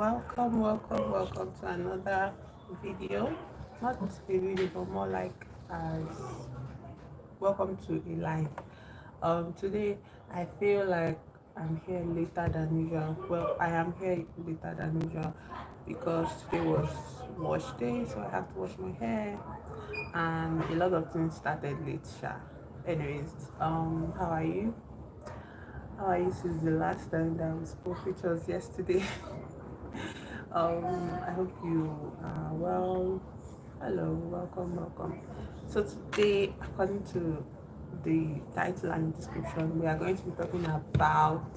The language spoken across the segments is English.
Welcome to another video. Not a video, but more like as welcome to a live. Today I feel like I'm here later than usual. Well, I am here later than usual because today was wash day, so I have to wash my hair, and a lot of things started late. Sha. Anyways, how are you? How are you since the last time that we spoke, which was yesterday? I hope you are well. Hello, welcome. So today, according to the title and description, we are going to be talking about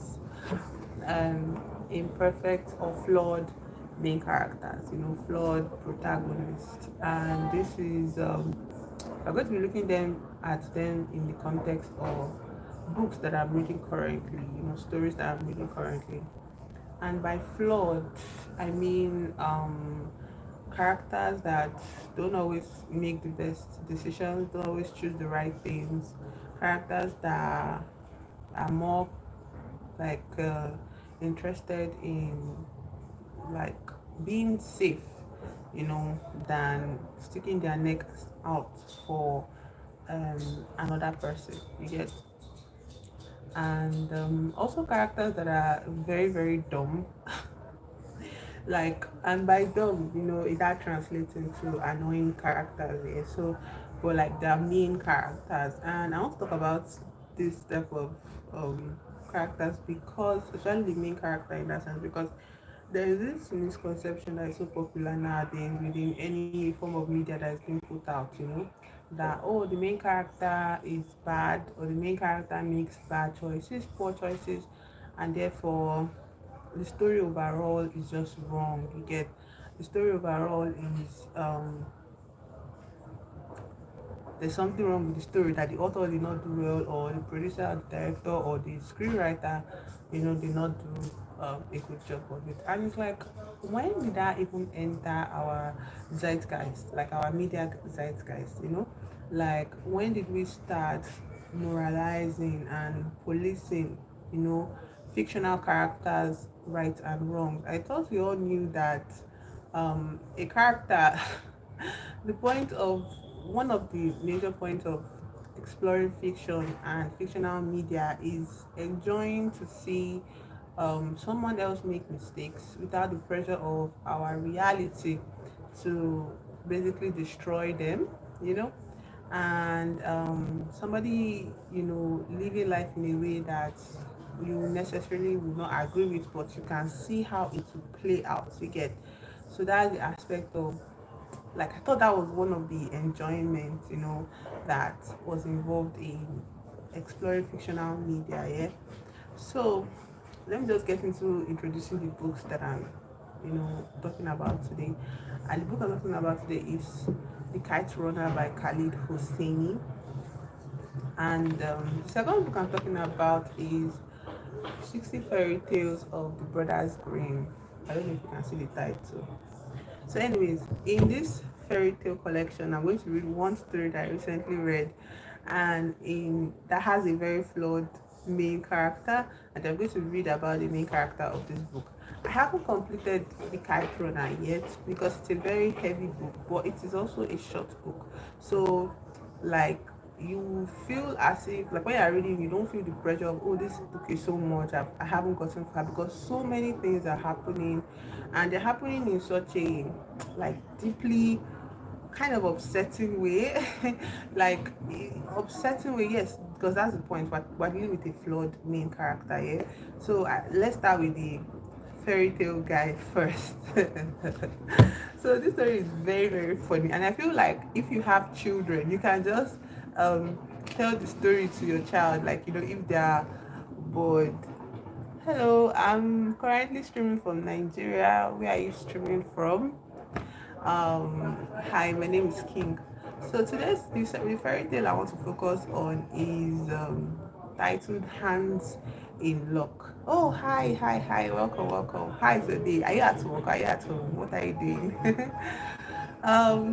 imperfect or flawed main characters. Flawed protagonists, and this is we're going to be looking at them in the context of books that I'm reading currently. Stories that I'm reading currently. And by flawed, I mean characters that don't always make the best decisions, don't always choose the right things, characters that are more like interested in like being safe, than sticking their neck out for another person. You get, and also characters that are very very dumb. Like, and by dumb, that translates into annoying characters, yeah. So but like the main characters, and I want to talk about this type of characters, because especially the main character in that sense, because there is this misconception that is so popular nowadays within any form of media that is being put out, that, oh, the main character is bad, or the main character makes bad choices, poor choices, and therefore the story overall is just wrong. You get, the story overall is there's something wrong with the story, that the author did not do well, or the producer, the director, or the screenwriter, did not do a good job of it. And it's like, when did that even enter our zeitgeist, like our media zeitgeist? Like, when did we start moralizing and policing, you know, fictional characters' right and wrong? I thought we all knew that a character the point of one of the major points of exploring fiction and fictional media is enjoying to see someone else make mistakes without the pressure of our reality to basically destroy them, you know, and somebody, living life in a way that you necessarily will not agree with, but you can see how it will play out. You get, so that's the aspect of, like, I thought that was one of the enjoyment, that was involved in exploring fictional media. Yeah. So let me just get into introducing the books that I'm, talking about today. And the book I'm talking about today is The Kite Runner by Khalid Hosseini. And the second book I'm talking about is 60 Fairy Tales of the Brothers Grimm. I don't know if you can see the title. So, anyways, in this fairy tale collection, I'm going to read one story that I recently read, and in that has a very flawed main character, and I'm going to read about the main character of this book. I haven't completed The Kite Runner yet because it's a very heavy book, but it is also a short book. So, like, you feel as if, like, when you're reading, you don't feel the pressure of, oh, this book is so much, I haven't gotten far, because so many things are happening, and they're happening in such a, like, deeply kind of upsetting way. Like, upsetting way, yes, because that's the point. We're dealing with a flawed main character, yeah. So let's start with the fairy tale guy first. So this story is very very funny, and I feel like if you have children, you can just tell the story to your child, like, if they are bored. Hello, I'm currently streaming from Nigeria. Where are you streaming from? Hi, my name is King. So today's the fairy tale I want to focus on is titled Hands in Luck. Oh, hi, welcome. Hi, today. Are you at work? Are you at home? What are you doing?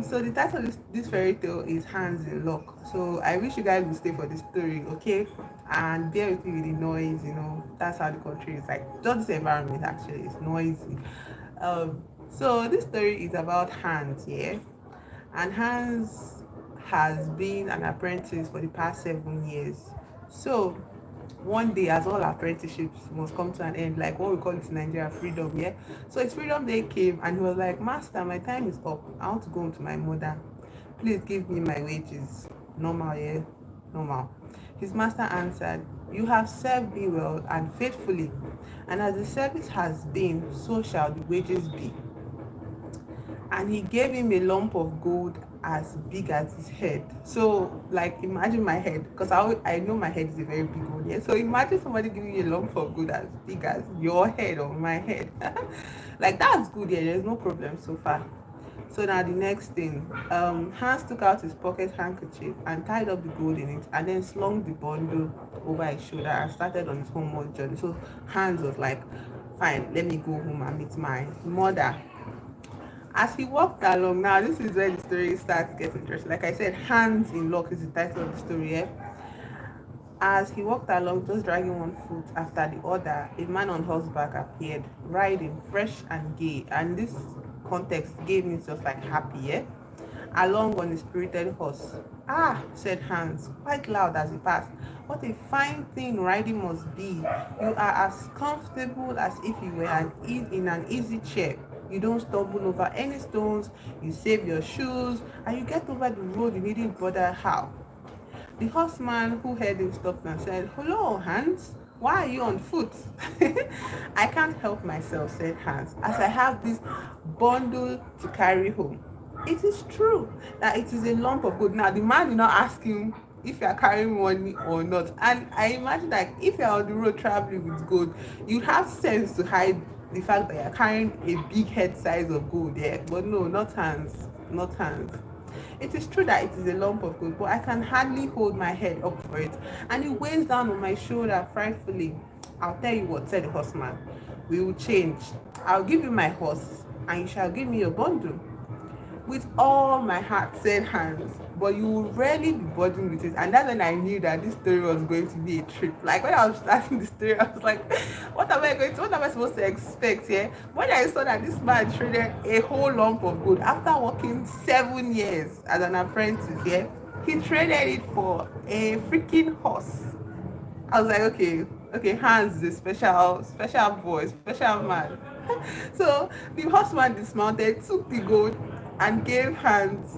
So the title of this fairy tale is Hands in Luck. So I wish you guys would stay for the story, okay? And bear with me with the noise, that's how the country is, like, just this environment actually is noisy. So this story is about Hans, yeah, and Hans has been an apprentice for the past 7 years. So one day, as all apprenticeships must come to an end, like what we call it in Nigeria, freedom, yeah. So his freedom day came, and he was like, "Master, my time is up. I want to go home to my mother. Please give me my wages." Normal, yeah, normal. His master answered, "You have served me well and faithfully, and as the service has been, so shall the wages be." And he gave him a lump of gold as big as his head. So, like, imagine my head, because I know my head is a very big one. Yeah. So, imagine somebody giving you a lump of gold as big as your head or my head. Like, that's good. Yeah, there's no problem so far. So now the next thing, Hans took out his pocket handkerchief and tied up the gold in it, and then slung the bundle over his shoulder and started on his homeward journey. So Hans was like, "Fine, let me go home and meet my mother." As he walked along, now this is where the story starts getting interesting. Like I said, Hands in Luck is the title of the story. Yeah? As he walked along, just dragging one foot after the other, a man on horseback appeared, riding fresh and gay. And this context gave me just like happy, yeah? Along on a spirited horse. "Ah," said Hans, quite loud as he passed. "What a fine thing riding must be. You are as comfortable as if you were in an easy chair. You don't stumble over any stones, you save your shoes, and you get over the road you needn't bother how." The horseman who heard him stopped and said, "Hello, Hans. Why are you on foot?" "I can't help myself," said Hans, "as I have this bundle to carry home." It is true that it is a lump of gold. Now, the man did not ask him if you are carrying money or not. And I imagine, like, if you are on the road traveling with gold, you have sense to hide the fact that you are carrying a big head size of gold, yeah. But no, not Hans. Not Hans. "It is true that it is a lump of gold, but I can hardly hold my head up for it, and it weighs down on my shoulder frightfully." "I'll tell you what," said the horseman. "We will change. I'll give you my horse, and you shall give me your bundle." "With all my heart," said Hans, "but you will rarely be burdened with it." And that's when I knew that this story was going to be a trip. Like when I was starting the story, I was like, what am I supposed to expect here? When I saw that this man traded a whole lump of gold after working 7 years as an apprentice, yeah, he traded it for a freaking horse. I was like, okay, Hans is a special boy, special man. So the horseman dismounted, took the gold, and gave Hans.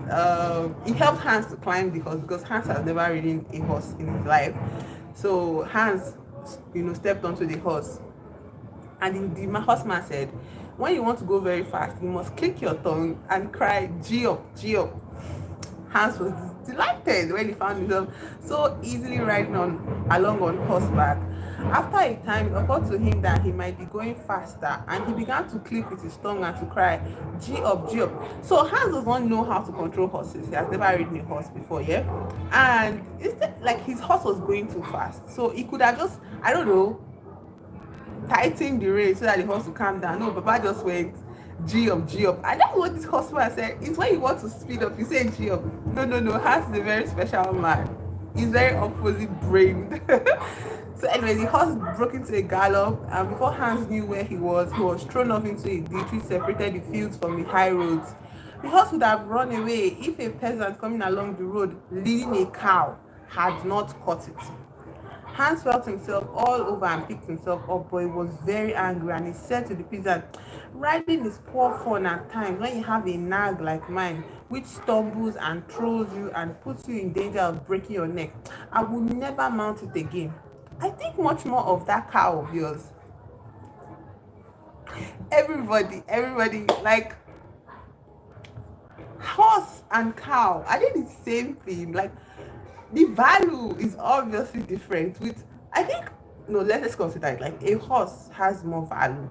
He helped Hans to climb the horse because Hans has never ridden a horse in his life. So Hans, stepped onto the horse, and the horseman said, "When you want to go very fast, you must click your tongue and cry, 'G up, G up.'" Hans was delighted when he found himself so easily riding along on horseback. After a time, it occurred to him that he might be going faster, and he began to click with his tongue and to cry, "G up, G up." So Hans does not know how to control horses. He has never ridden a horse before, yeah? And instead, like, his horse was going too fast. So he could have just, I don't know, tighten the rein so that the horse will calm down. No, Baba just went, "G up, G up." And that's what this horseman said. It's when you want to speed up, you say G up. No, no, no. Hans is a very special man. He's very opposite brained. So anyway, the horse broke into a gallop, and before Hans knew where he was thrown off into a ditch which separated the fields from the high roads. The horse would have run away if a peasant coming along the road leading a cow had not caught it. Hans felt himself all over and picked himself up, but he was very angry, and he said to the peasant, "Riding is poor fun at times when you have a nag like mine, which stumbles and throws you and puts you in danger of breaking your neck. I will never mount it again. I think much more of that cow of yours." Everybody, like, horse and cow, are they the same thing? Like, the value is obviously different. With, I think, no, let's consider it like a horse has more value,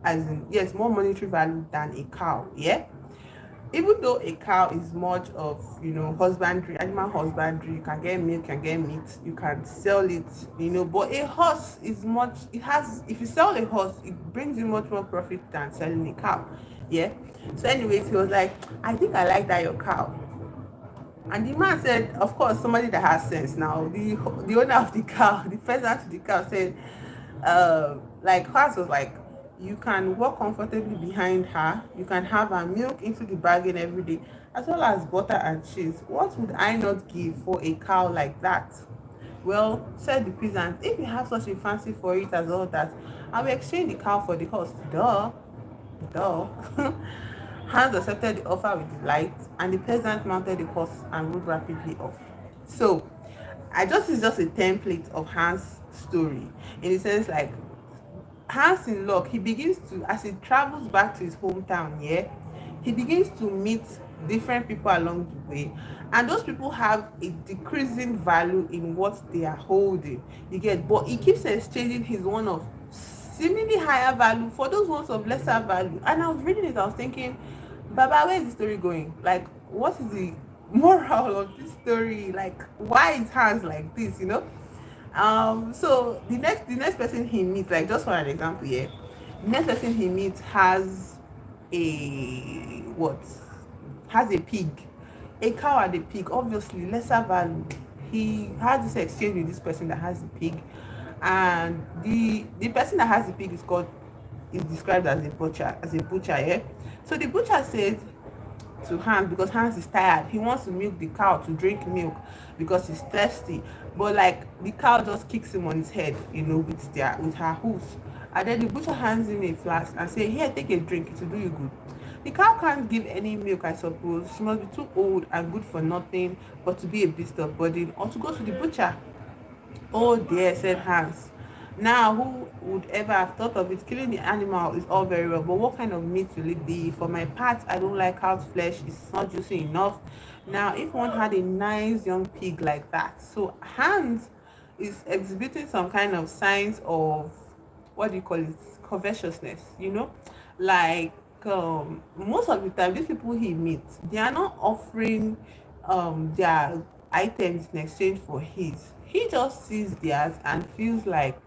as in, yes, more monetary value than a cow, yeah. Even though a cow is much of, husbandry, animal husbandry, you can get milk, you can get meat, you can sell it, but a horse is much, it has, if you sell a horse, it brings you much more profit than selling a cow, yeah. So anyways, he was like, "I think I like that your cow." And the man said, of course, somebody that has sense now, the owner of the cow, the peasant of the cow said, like, Hans was like, You can walk comfortably behind her. You can have her milk into the bargain every day, as well as butter and cheese. What would I not give for a cow like that? Well, said the peasant, if you have such a fancy for it as all that, I will exchange the cow for the horse. Duh, duh. Hans accepted the offer with delight, and the peasant mounted the horse and rode rapidly off. So, I just is just a template of Hans' story in the sense like Hans in luck, he begins to, as he travels back to his hometown, yeah, he begins to meet different people along the way, and those people have a decreasing value in what they are holding. You get, but he keeps exchanging his one of seemingly higher value for those ones of lesser value. And I was reading it, I was thinking, Baba, where is the story going? Like, what is the moral of this story? Like, why is Hans like this? So the next person he meets, like just for an example here, the next person he meets has a what? Has a pig. A cow and a pig, obviously lesser value. He has this exchange with this person that has the pig, and the person that has the pig is described as a butcher, yeah. So the butcher says to Hans, because Hans is tired. He wants to milk the cow to drink milk because he's thirsty. But like the cow just kicks him on his head, with her hoofs. And then the butcher hands him a flask and say, "Here, take a drink. It will do you good." The cow can't give any milk, I suppose. She must be too old and good for nothing but to be a beast of burden or to go to the butcher. "Oh dear," said Hans. "Now, who would ever have thought of it? Killing the animal is all very well, but what kind of meat will it be? For my part, I don't like cow's flesh. It's not juicy enough. Now, if one had a nice young pig like that." So Hans is exhibiting some kind of signs of, what do you call it, covetousness, like, most of the time these people he meets, they are not offering their items in exchange for his. He just sees theirs and feels like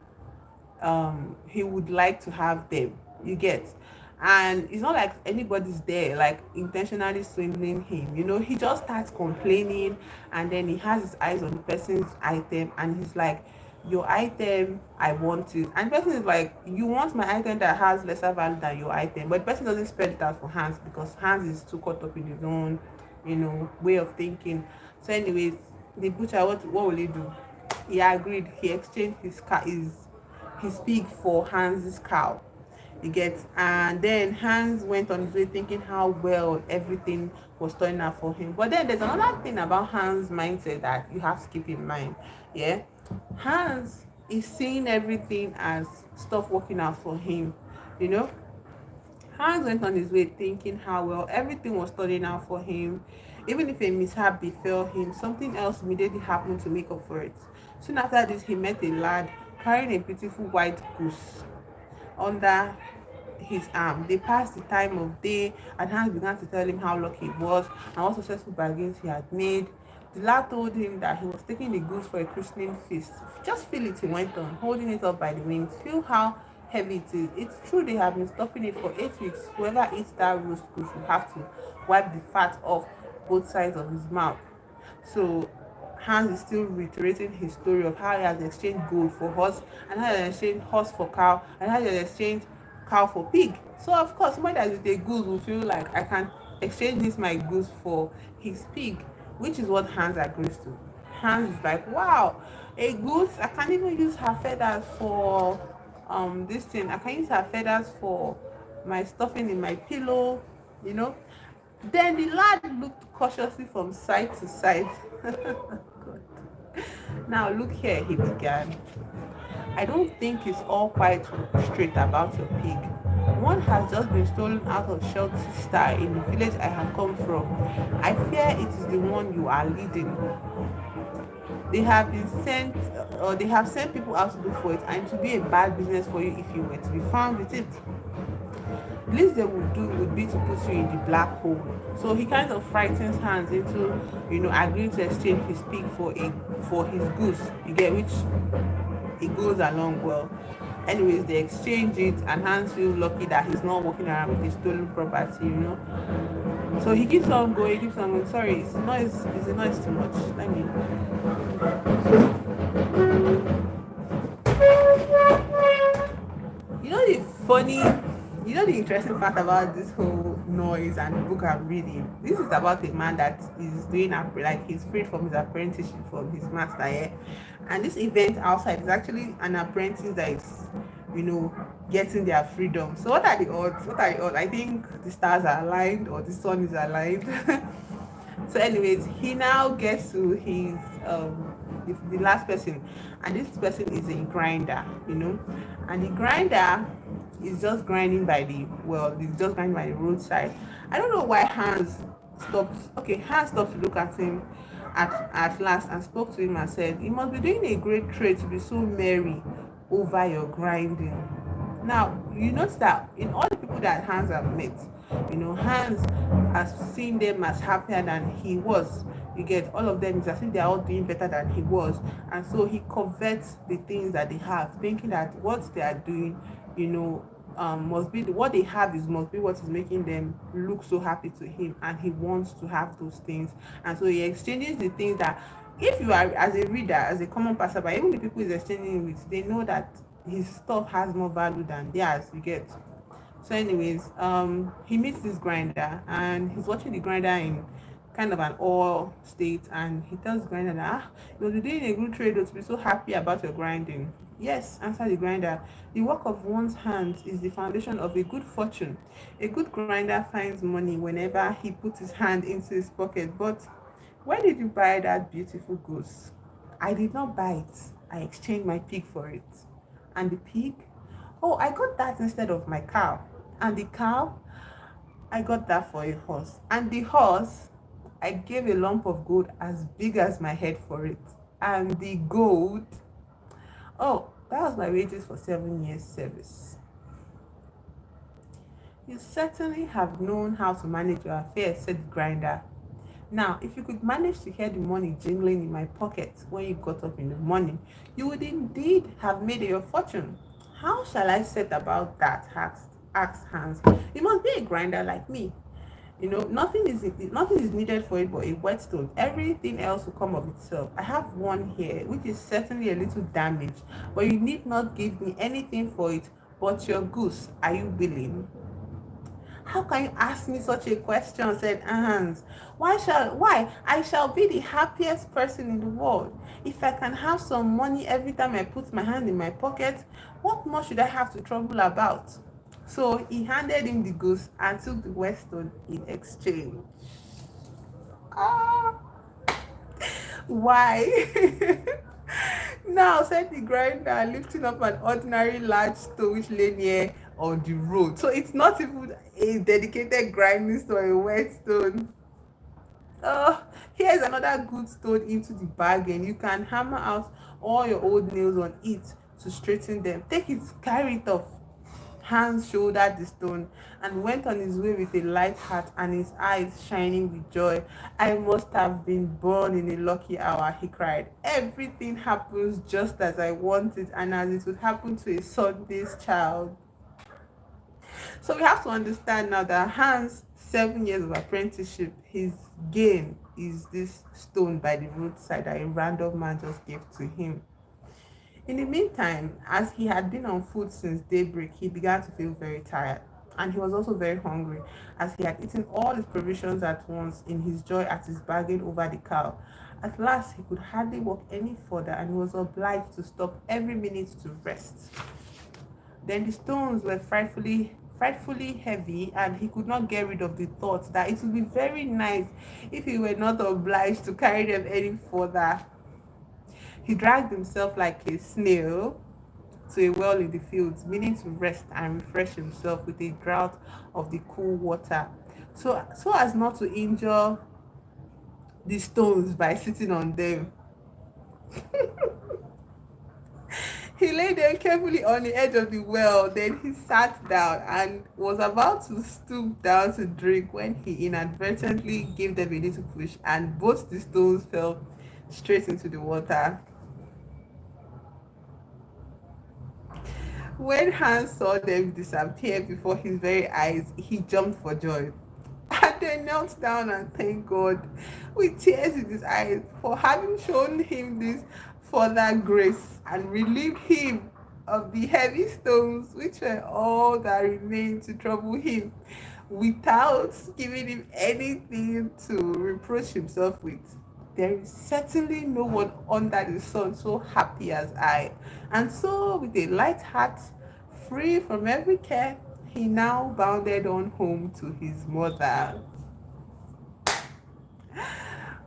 he would like to have them. You get? And it's not like anybody's there like intentionally swindling him. He just starts complaining, and then he has his eyes on the person's item and he's like, "Your item, I want it." And the person is like, "You want my item that has lesser value than your item?" But the person doesn't spread it out for Hans because Hans is too caught up in his own way of thinking. So anyways, the butcher, what will he do? He agreed. He exchanged his pig for Hans's cow. You get? And then Hans went on his way thinking how well everything was turning out for him. But then there's another thing about Hans' mindset that you have to keep in mind. Yeah, Hans is seeing everything as stuff working out for him. You know, Hans went on his way thinking how well everything was turning out for him. Even if a mishap befell him, something else immediately happened to make up for it. Soon after this, he met a lad carrying a beautiful white goose under his arm. They passed the time of day, and Hans began to tell him how lucky he was and what successful bargains he had made. The lad told him that he was taking the goose for a christening feast. "Just feel it," he went on, holding it up by the wings. "Feel how heavy it is. It's true they have been stuffing it for 8 weeks. Whoever eats that roast goose will have to wipe the fat off both sides of his mouth." So Hans is still reiterating his story of how he has exchanged gold for horse, and how he has exchanged horse for cow, and how he has exchanged cow for pig. So of course, somebody that is with a goose will feel like, I can exchange this my goose for his pig, which is what Hans agrees to. Hans is like, "Wow, a goose! I can even use her feathers for this thing. I can use her feathers for my stuffing in my pillow." You know. Then the lad looked cautiously from side to side. God. "Now look here," he began. "I don't think it's all quite straight about your pig. One has just been stolen out of Shelty Star in the village I have come from. I fear it is the one you are leading. They have sent people out to look for it, and it would be a bad business for you if you were to be found with it. The least they would do would be to put you in the black hole." So he kind of frightens Hans into, agreeing to exchange his pig for his goose. You get, which it goes along well. Anyways, they exchange it, and Hans feels lucky that he's not walking around with his stolen property. So he keeps on going, keeps on going. Sorry, it's the noise too much. Let me. The Funny, you know the interesting fact about this whole noise and book I'm reading. This is about a man that is doing like he's freed from his apprenticeship from his master, yeah. And this event outside is actually an apprentice that is, you know, getting their freedom. So what are the odds? What are the odds? I think the stars are aligned or the sun is aligned. So anyways, he now gets to his the last person, and this person is a grinder, you know, and the grinder is just grinding by the he's just grinding by the roadside. I don't know why Hans stopped. Okay, Hans stopped to look at him at last and spoke to him and said, "You must be doing a great trade to be so merry over your grinding." Now, you notice that in all the people that Hans have met, you know, Hans has seen them as happier than he was. You get, all of them is as if they are all doing better than he was. And so he covets the things that they have, thinking that what they are doing, you know, must be what they have is must be what is making them look so happy to him, and he wants to have those things. And so he exchanges the things that, if you are as a reader, as a common passerby, even the people he's exchanging with, they know that his stuff has more value than theirs. You get. So anyways, he meets this grinder and he's watching the grinder in kind of an awe state, and he tells the grinder that, you'll be doing a good trade to be so happy about your grinding. Yes, answered the grinder. The work of one's hands is the foundation of a good fortune. A good grinder finds money whenever he puts his hand into his pocket. But where did you buy that beautiful goose? I did not buy it. I exchanged my pig for it. And the pig? Oh, I got that instead of my cow. And the cow? I got that for a horse. And the horse? I gave a lump of gold as big as my head for it. And the gold? Oh, that was my wages for 7 years' service. You certainly have known how to manage your affairs, said the grinder. Now, if you could manage to hear the money jingling in my pocket when you got up in the morning, you would indeed have made your fortune. How shall I set about that? Asked Hans. You must be a grinder like me. You know, nothing is needed for it but a whetstone. Everything else will come of itself. I have one here, which is certainly a little damaged, but you need not give me anything for it but your goose. Are you willing? How can you ask me such a question? Said Hans. Why? I shall be the happiest person in the world. If I can have some money every time I put my hand in my pocket, what more should I have to trouble about? So he handed him the goose and took the whetstone in exchange. Ah, why? Now, said the grinder, lifting up an ordinary large stone which lay near on the road. So it's not even a dedicated grinding stone, a whetstone. Oh, here's another good stone into the bargain. You can hammer out all your old nails on it to straighten them. Take it, carry it off. Hans shouldered the stone and went on his way with a light heart and his eyes shining with joy. I must have been born in a lucky hour, he cried. Everything happens just as I want it and as it would happen to a Sunday's child. So we have to understand now that Hans' 7 years of apprenticeship, his gain is this stone by the roadside that a random man just gave to him. In the meantime, as he had been on foot since daybreak, he began to feel very tired. And he was also very hungry, as he had eaten all his provisions at once in his joy at his bargain over the cow. At last, he could hardly walk any further, and he was obliged to stop every minute to rest. Then the stones were frightfully heavy, and he could not get rid of the thought that it would be very nice if he were not obliged to carry them any further. He dragged himself like a snail to a well in the fields, meaning to rest and refresh himself with a draught of the cool water, so as not to injure the stones by sitting on them. He lay them carefully on the edge of the well. Then he sat down and was about to stoop down to drink when he inadvertently gave them a little push, and both the stones fell straight into the water. When Hans saw them disappear before his very eyes, he jumped for joy. And then knelt down and thanked God with tears in his eyes for having shown him this further grace and relieved him of the heavy stones which were all that remained to trouble him, without giving him anything to reproach himself with. There is certainly no one under the sun so happy as I. And so, with a light heart, free from every care, he now bounded on home to his mother.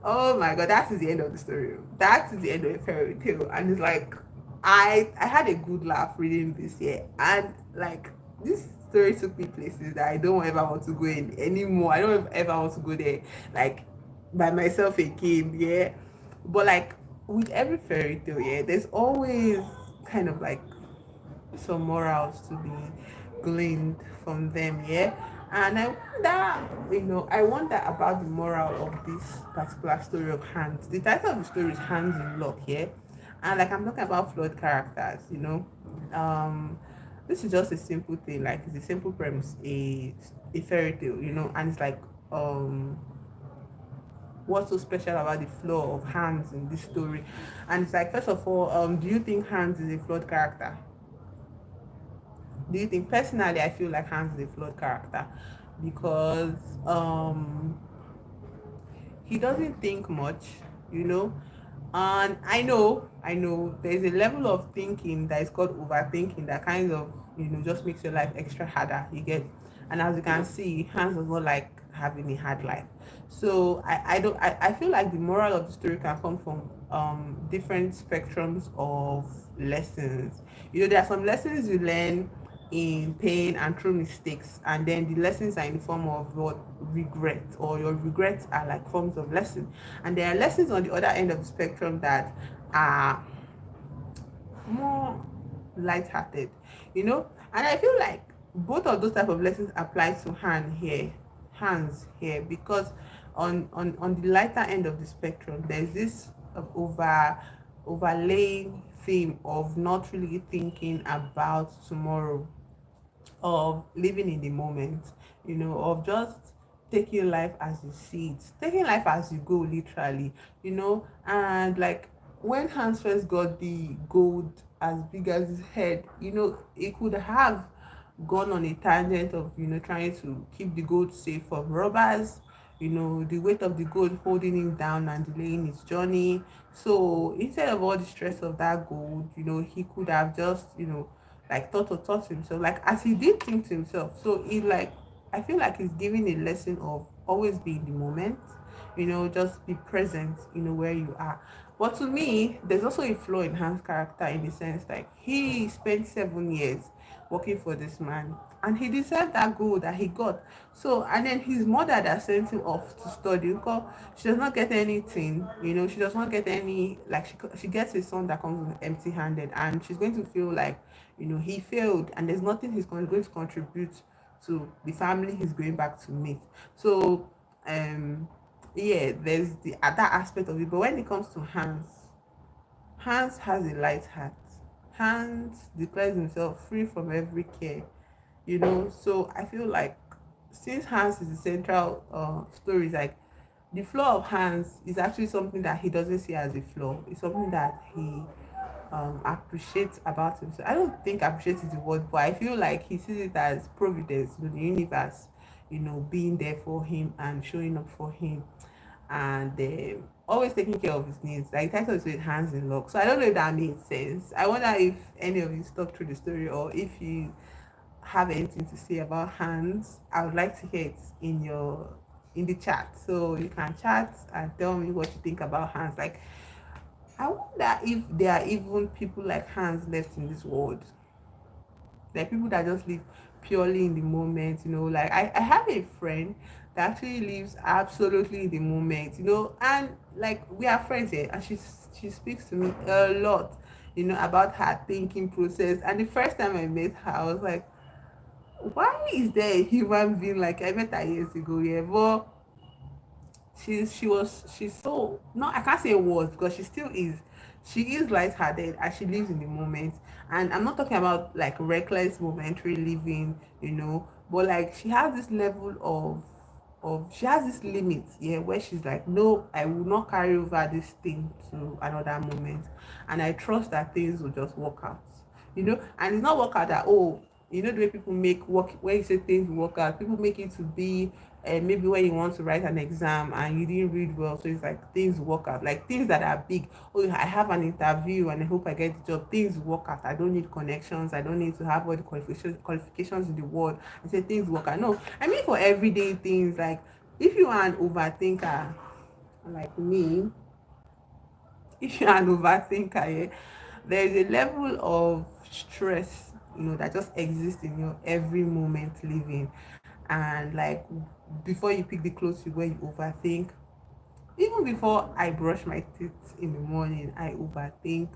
Oh my god, that is the end of the story. That is the end of the fairy tale. And it's like I had a good laugh reading this year. And like this story took me places that I don't ever want to go in anymore. I don't ever want to go there like by myself again, yeah. But like with every fairy tale, yeah, there's always kind of like some morals to be gleaned from them, yeah. And I wonder, I wonder about the moral of this particular story of Hands. The title of the story is Hands in Luck, yeah. And like I'm talking about flawed characters, Um this is just a simple thing, like it's a simple premise, a fairy tale, and it's like what's so special about the flaw of Hans in this story. And it's like, first of all, do you think Hans is a flawed character? Do you think? Personally, I feel like Hans is a flawed character because he doesn't think much, you know. And I know there's a level of thinking that is called overthinking that kind of, just makes your life extra harder. You get, and as you can see, Hans does not like having a hard life. So I feel like the moral of the story can come from different spectrums of lessons. There are some lessons you learn in pain and through mistakes, and then the lessons are in the form of what regret, or your regrets are like forms of lesson. And there are lessons on the other end of the spectrum that are more light-hearted, and I feel like both of those type of lessons apply to hands here, because on the lighter end of the spectrum there's this overlaying theme of not really thinking about tomorrow, of living in the moment, of just taking life as you see it, taking life as you go, literally, and like when Hans first got the gold as big as his head, he could have gone on a tangent of, trying to keep the gold safe from robbers, the weight of the gold holding him down and delaying his journey. So instead of all the stress of that gold, he could have just, like thought himself, like as he did think to himself. So he like, I feel like he's giving a lesson of always be in the moment, just be present, where you are. But to me, there's also a flaw in Hans' character, in the sense like he spent 7 years working for this man, and he deserved that gold that he got. So, and then his mother that sent him off to study, because she does not get anything, she does not get any, like she gets a son that comes empty handed, and she's going to feel like, he failed and there's nothing going to contribute to the family he's going back to meet. So um yeah, there's the other aspect of it. But when it comes to Hans has a light heart. Hans declares himself free from every care, So I feel like, since Hans is the central story, is like the flaw of Hans is actually something that he doesn't see as a flaw. It's something that he appreciates about himself. I don't think appreciate is the word, but I feel like he sees it as providence, the universe, being there for him and showing up for him, and always taking care of his needs. Like title is with Hands in Luck. So I don't know if that made sense. I wonder if any of you stuck through the story, or if you have anything to say about Hands. I would like to hear it in the chat. So you can chat and tell me what you think about Hands. Like, I wonder if there are even people like Hans left in this world. Like people that just live purely in the moment, Like I have a friend that actually lives absolutely in the moment, and like we are friends here, and she speaks to me a lot, about her thinking process. And the first time I met her, I was like, why is there a human being, like I met her years ago, yeah, but she's so, no, I can't say was, because she is lighthearted and she lives in the moment. And I'm not talking about like reckless momentary living, but like she has this level of she has this limit, yeah, where she's like, no, I will not carry over this thing to another moment, and I trust that things will just work out. And it's not work out that, oh, the way people make work, when you say things work out, people make it to be maybe when you want to write an exam and you didn't read well, so it's like things work out, like things that are big. Oh, I have an interview and I hope I get the job. Things work out. I don't need connections. I don't need to have all the qualifications in the world. I say things work out. No, I mean for everyday things, like if you are an overthinker like me, if you're an overthinker, yeah, there is a level of stress, that just exists in your every moment living. And like before you pick the clothes you wear, you overthink. Even before I brush my teeth in the morning, I overthink.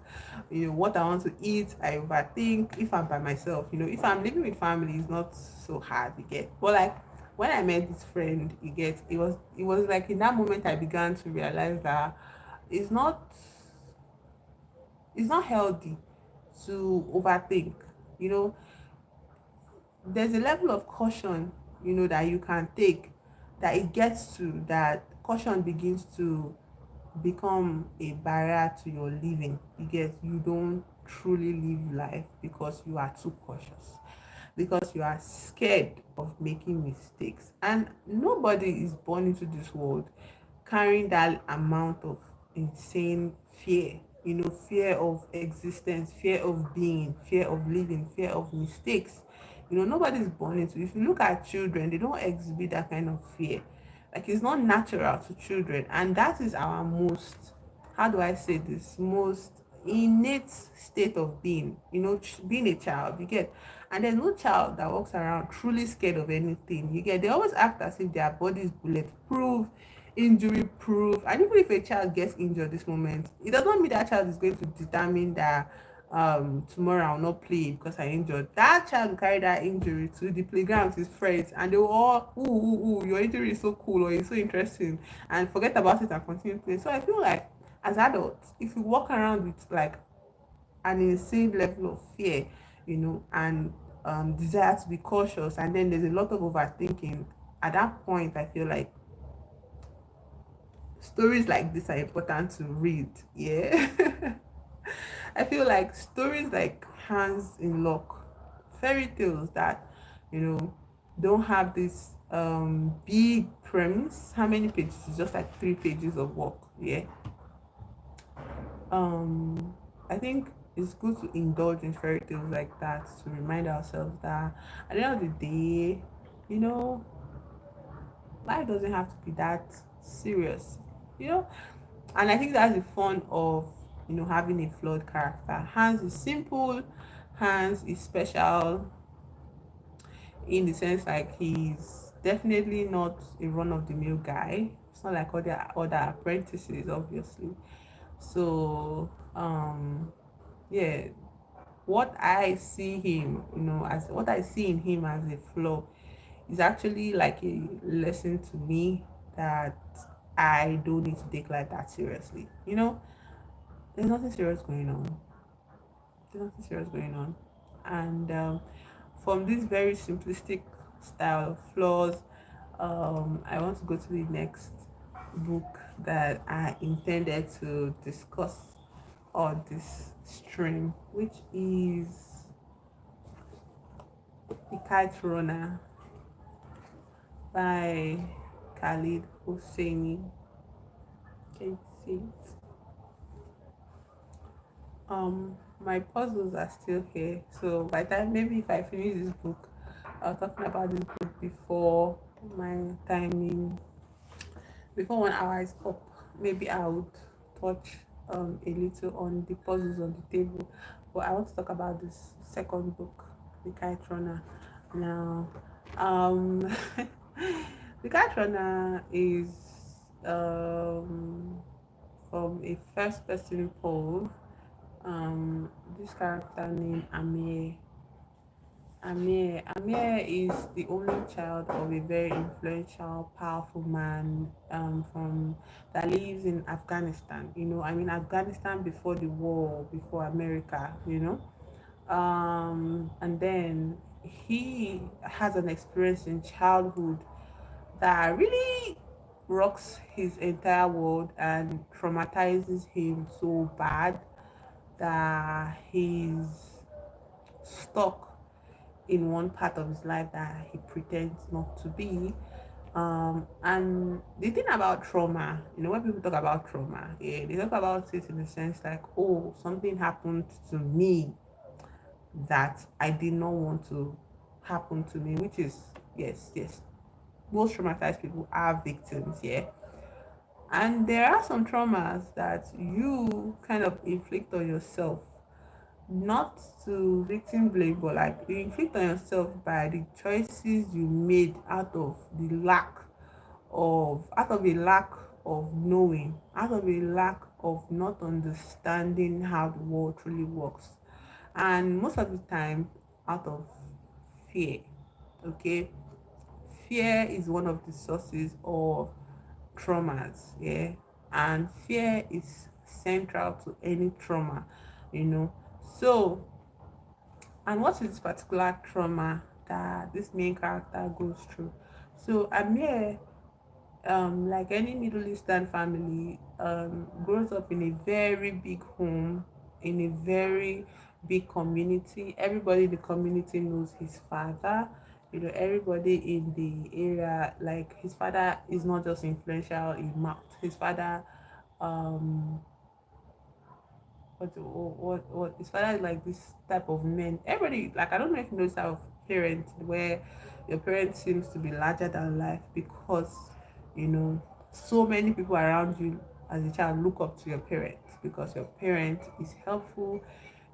What I want to eat, I overthink. If I'm by myself, if I'm living with family, it's not so hard, you get. But like when I met this friend, you get, it was like in that moment I began to realize that it's not it's not healthy to overthink. You know, there's a level of caution, that you can take, that it gets to that caution begins to become a barrier to your living. You don't truly live life because you are too cautious, because you are scared of making mistakes. And nobody is born into this world carrying that amount of insane fear, fear of existence, fear of being, fear of living, fear of mistakes. Nobody's born into. If you look at children, they don't exhibit that kind of fear. Like it's not natural to children, and that is our most, how do I say this, most innate state of being. Being a child, you get. And there's no child that walks around truly scared of anything. You get. They always act as if their body is bulletproof, injury proof. And even if a child gets injured this moment, it does not mean that child is going to determine that tomorrow I'll not play because I injured. That child will carry that injury to the playground with his friends, and they will all, your injury is so cool or it's so interesting, and forget about it and continue playing. So I feel like as adults, if you walk around with like an insane level of fear, and desire to be cautious, and then there's a lot of overthinking, at that point I feel like stories like this are important to read. Yeah. I feel like stories like Hands in Lock, fairy tales that, you know, don't have this big premise. How many pages? It's just like 3 pages of work. Yeah. Um I think it's good to indulge in fairy tales like that to remind ourselves that at the end of the day, you know, life doesn't have to be that serious. You know, and I think that's the fun of having a flawed character. Hans is simple. Hans is special in the sense like he's definitely not a run of the mill guy. It's not like other apprentices, obviously. So yeah, what I see in him as a flaw is actually like a lesson to me that I don't need to take like that seriously. There's nothing serious going on. There's nothing serious going on. And from this very simplistic style of flaws, I want to go to the next book that I intended to discuss on this stream, which is The Kite Runner by Khalid Hosseini. Can you see it? My puzzles are still here, so by the time, maybe if I finish this book, I was talking about this book before my timing, before 1 hour is up, maybe I would touch a little on the puzzles on the table. But I want to talk about this second book, The Kite Runner. Now, um The Kite Runner is um from a first person poem. This character named Amir is the only child of a very influential, powerful man from that lives in Afghanistan. Afghanistan before the war, before America. And then he has an experience in childhood that really rocks his entire world and traumatizes him so bad that stuck in one part of his life that he pretends not to be. And the thing about trauma, when people talk about trauma, yeah, they talk about it in the sense like, oh, something happened to me that I did not want to happen to me, which is, yes, yes, most traumatized people are victims, yeah. And there are some traumas that you kind of inflict on yourself, not to victim blame, but like you inflict on yourself by the choices you made out of a lack of knowing, out of a lack of not understanding how the world truly works. And most of the time, out of fear. Okay, fear is one of the sources of traumas, yeah, and fear is central to any trauma, you know. So, and what is this particular trauma that this main character goes through? So Amir, like any Middle Eastern family, grows up in a very big home, in a very big community. Everybody in the community knows his father. Everybody in the area, like his father is not just influential in mouth. His father, um, what his father is like this type of man. Everybody, like, I don't know if you know this type of parent where your parent seems to be larger than life because you know so many people around you as a child look up to your parents because your parent is helpful,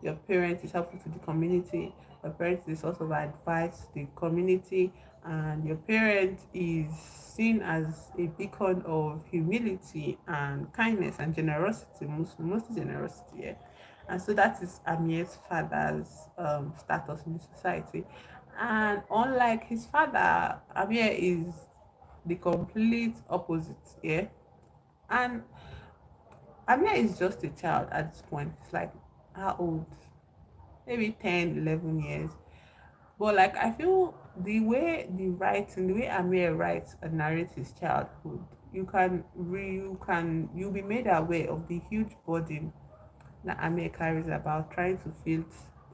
your parent is helpful to the community, your parent is a source of advice to the community, and your parent is seen as a beacon of humility and kindness and generosity, mostly generosity. Yeah. And so that is Amir's father's status in the society. And unlike his father, Amir is the complete opposite. Yeah. And Amir is just a child at this point. It's like, how old? Maybe 10, 11 years. But like I feel the way Amir writes and narrates his childhood, you'll be made aware of the huge burden that Amir carries about trying to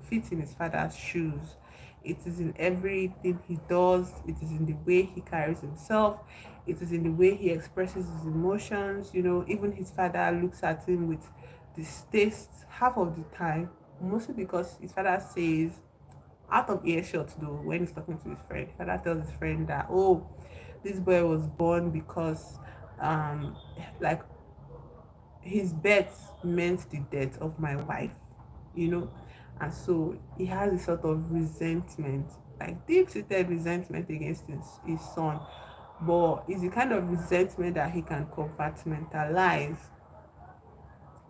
fit in his father's shoes. It is in everything he does, it is in the way he carries himself, it is in the way he expresses his emotions. Even his father looks at him with distaste half of the time, mostly because his father says, out of earshot though, when he's talking to his friend, his father tells his friend that, oh, this boy was born because like his birth meant the death of my wife, you know, and so he has a sort of resentment, like deep-seated resentment against his son, but it's the kind of resentment that he can compartmentalize,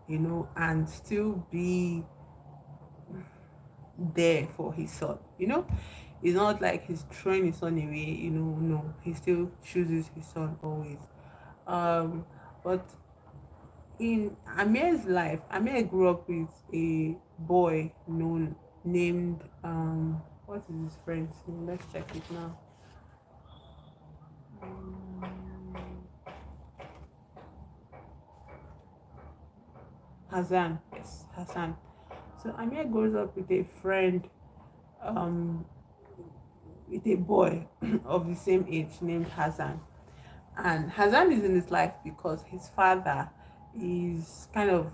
and still be there for his son. It's not like he's throwing his son away, no, he still chooses his son always. But in Amir's life, Amir grew up with a boy named what is his friend's name? Let's check it now. Hassan. Yes, Hassan. So Amir grows up with a friend, um, with a boy of the same age named Hassan. And Hassan is in his life because his father is kind of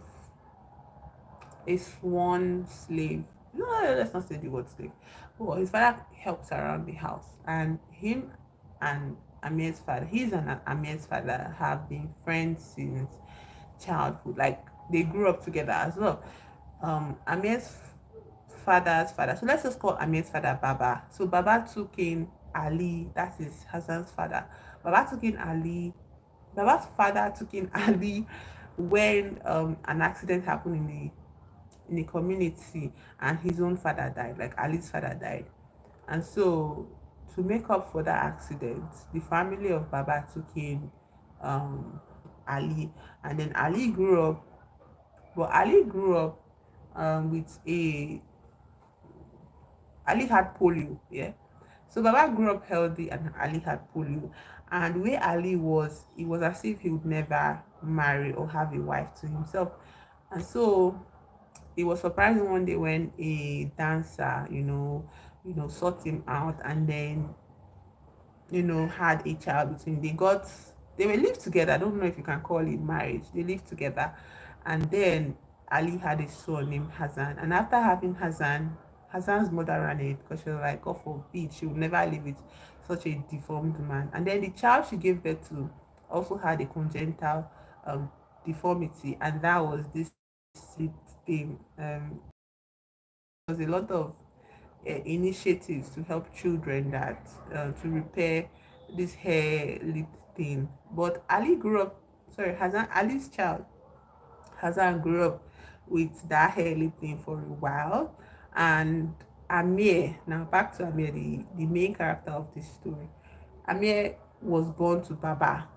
a sworn slave. No, let's not say the word slave. Well, his father helps around the house, and him and Amir's father, Amir's father, have been friends since childhood. Like they grew up together as well. Amir's father's father. So let's just call Amir's father Baba. So Baba took in Ali. That is Hassan's father. Baba took in Ali. Baba's father took in Ali when an accident happened in the community, and his own father died, like Ali's father died. And so to make up for that accident, the family of Baba took in um Ali, and then Ali grew up with a Ali had polio, yeah. So Baba grew up healthy and Ali had polio. And the way Ali was, it was as if he would never marry or have a wife to himself. And so it was surprising one day when a dancer, sought him out, and then had a child with him. They were lived together. I don't know if you can call it marriage. They lived together, and then Ali had a son named Hassan. And after having Hassan, Hassan's mother ran it because she was like, God forbid, she would never live with such a deformed man. And then the child she gave birth to also had a congenital um, deformity, and that was this thing. There was a lot of initiatives to help children that to repair this hair lip thing. But Ali grew up, sorry, Hassan, Ali's child, Hassan grew up with that hair lip thing for a while. And Amir, now back to Amir, the main character of this story. Amir was born to Baba,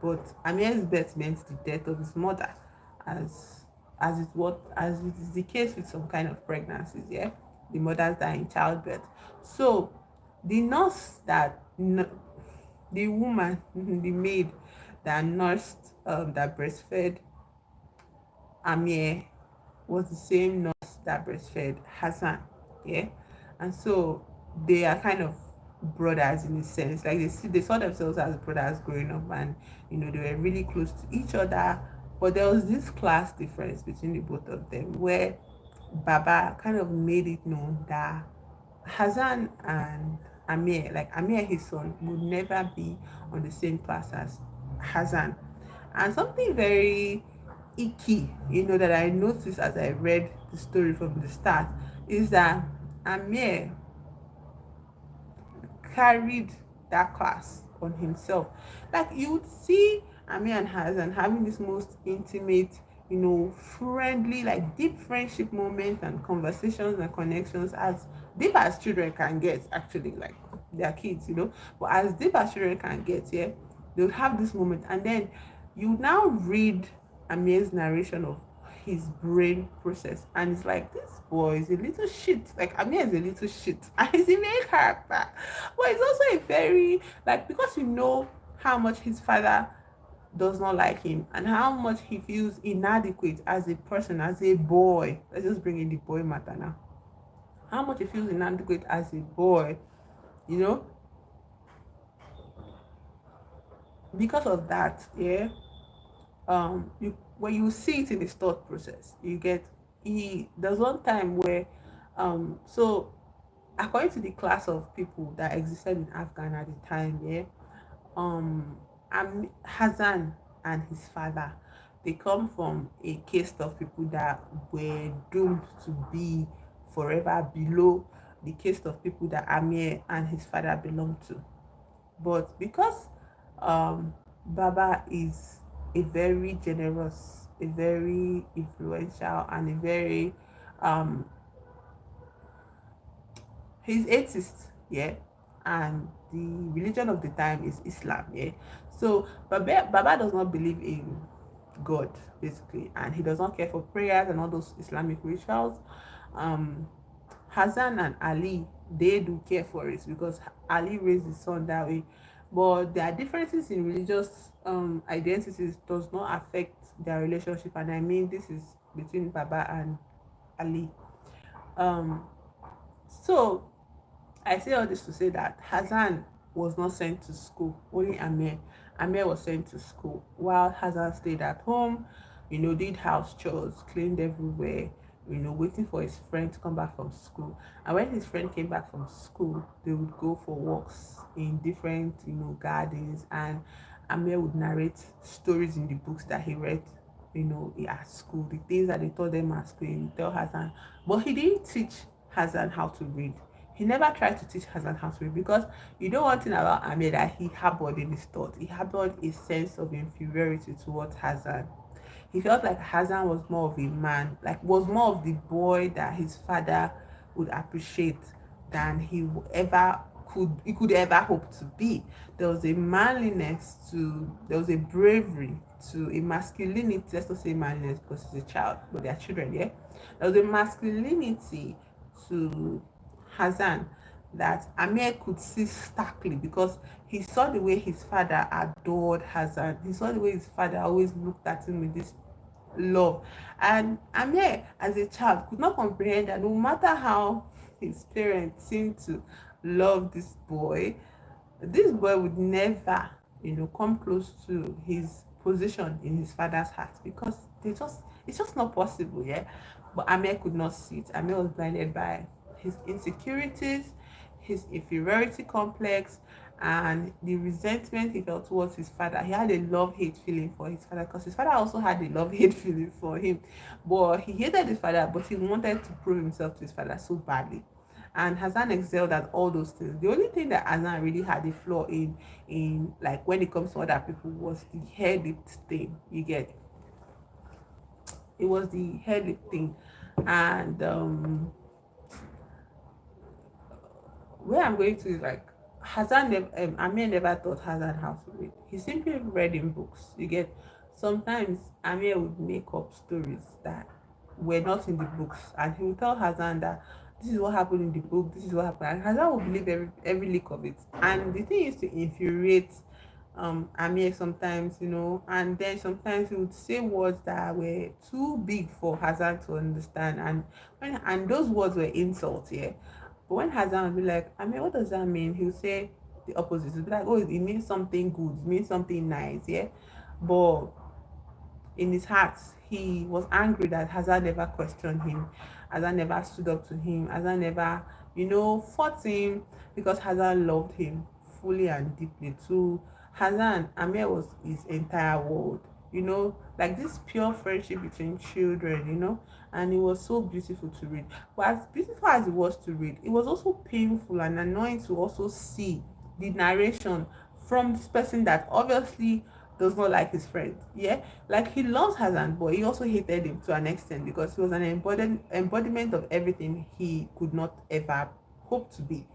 but Amir's birth meant the death of his mother, as as it is the case with some kind of pregnancies. Yeah, the mothers die in childbirth. So the nurse the woman, the maid that nursed that breastfed Amir was the same nurse that breastfed Hassan. Yeah. And so they are kind of brothers in a sense. Like they saw themselves as brothers growing up, and they were really close to each other. But there was this class difference between the both of them where Baba kind of made it known that Hassan and Amir, like Amir, his son, would never be on the same class as Hassan. And something very icky, that I noticed as I read the story from the start is that Amir carried that class on himself. Like you would see Amir and Hassan having this most intimate, friendly, like deep friendship moments and conversations and connections, as deep as children can get, actually, like their kids, but as deep as children can get, yeah, they would have this moment. And then you now read Amir's narration of his brain process, and it's like this boy is a little shit. Like Amir is a little shit and he's the main character, but it's also a very, like, because how much his father does not like him and how much he feels inadequate as a person, as a boy. Let's just bring in the boy matter now. How much he feels inadequate as a boy, you know because of that. Yeah. You when you see it in his thought process, you get he there's one time where so according to the class of people that existed in Afghan at the time, yeah, um Hassan and his father, they come from a caste of people that were doomed to be forever below the caste of people that Amir and his father belonged to. But because Baba is a very generous, a very influential, and a very um he's atheist, yeah, and the religion of the time is Islam, yeah. So Baba does not believe in God, basically, and he does not care for prayers and all those Islamic rituals. Um, Hassan and Ali, they do care for it because Ali raised his son that way. But their differences in religious identities does not affect their relationship, and I mean this is between Baba and Ali. Um, so I say all this to say that Hassan was not sent to school, only Amir. Amir was sent to school while Hassan stayed at home, did house chores, cleaned everywhere, waiting for his friend to come back from school. And when his friend came back from school, they would go for walks in different, gardens, and Amir would narrate stories in the books that he read, at school, the things that they taught them at school, he would tell Hassan. But he didn't teach Hassan how to read. He never tried to teach Hassan how to read because one thing about Amir that he harbored in his thought. He harbored a sense of inferiority towards Hassan. He felt like Hassan was more of a man, like was more of the boy that his father would appreciate than he could ever hope to be. There was a manliness there was a bravery to a masculinity. Let's not say manliness because he's a child, but they are children, yeah. There was a masculinity to Hassan that Amir could see starkly because he saw the way his father adored Hassan. He saw the way his father always looked at him with this love. And Amir, as a child, could not comprehend that no matter how his parents seemed to love this boy would never, come close to his position in his father's heart, because it's just not possible, yeah. But Amir could not see it. Amir was blinded by his insecurities, his inferiority complex, and the resentment he felt towards his father. He had a love-hate feeling for his father, because his father also had a love-hate feeling for him. But he hated his father, but he wanted to prove himself to his father so badly. And Hassan excelled at all those things. The only thing that Hassan really had a flaw in like when it comes to other people, was the hair lip thing. You get, it was the hair lip thing. And where I'm going to is like, Amir never taught Hassan how to read. He simply read in books. You get, sometimes Amir would make up stories that were not in the books, and he would tell Hassan that this is what happened in the book, this is what happened, and Hassan would believe every leak of it. And the thing is to infuriate Amir sometimes, and then sometimes he would say words that were too big for Hassan to understand, and those words were insults, yeah. But when Hassan would be like, I mean, what does that mean? He'll say the opposite. He'll be like, oh, it means something good, it means something nice, yeah. But in his heart, he was angry that Hassan never questioned him, Hassan never stood up to him, Hassan never, fought him, because Hassan loved him fully and deeply. To Hassan, Amir was his entire world, like this pure friendship between children, and it was so beautiful to read. But as beautiful as it was to read, it was also painful and annoying to also see the narration from this person that obviously does not like his friend. Yeah, like he loves Hassan, but he also hated him to an extent, because he was an embodiment of everything he could not ever hope to be.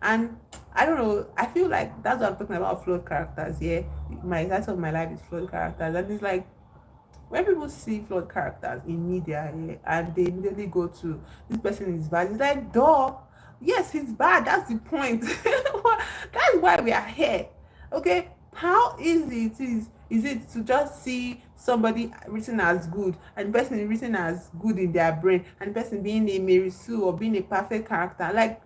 And I don't know, I feel like that's what I'm talking about, flawed characters. Yeah, my title of my life is flawed characters, and it's like when people see flawed characters in media, and they immediately go to this person is bad, it's like, duh, yes, he's bad. That's the point. That's why we are here. Okay, how easy is it to just see somebody written as good, and the person written as good in their brain, and the person being a Mary Sue or being a perfect character? Like,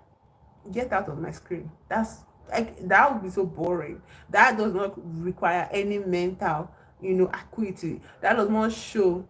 get out of my screen. That's like, that would be so boring. That does not require any mental, acuity. That does not show,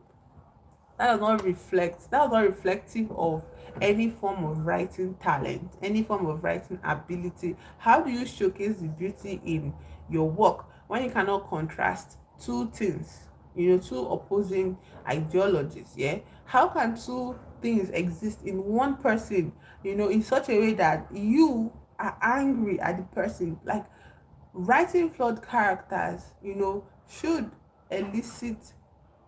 that was not reflective of any form of writing talent, any form of writing ability. How do you showcase the beauty in your work when you cannot contrast two things, two opposing ideologies? Yeah, how can two things exist in one person, in such a way that you are angry at the person? Like, writing flawed characters, should elicit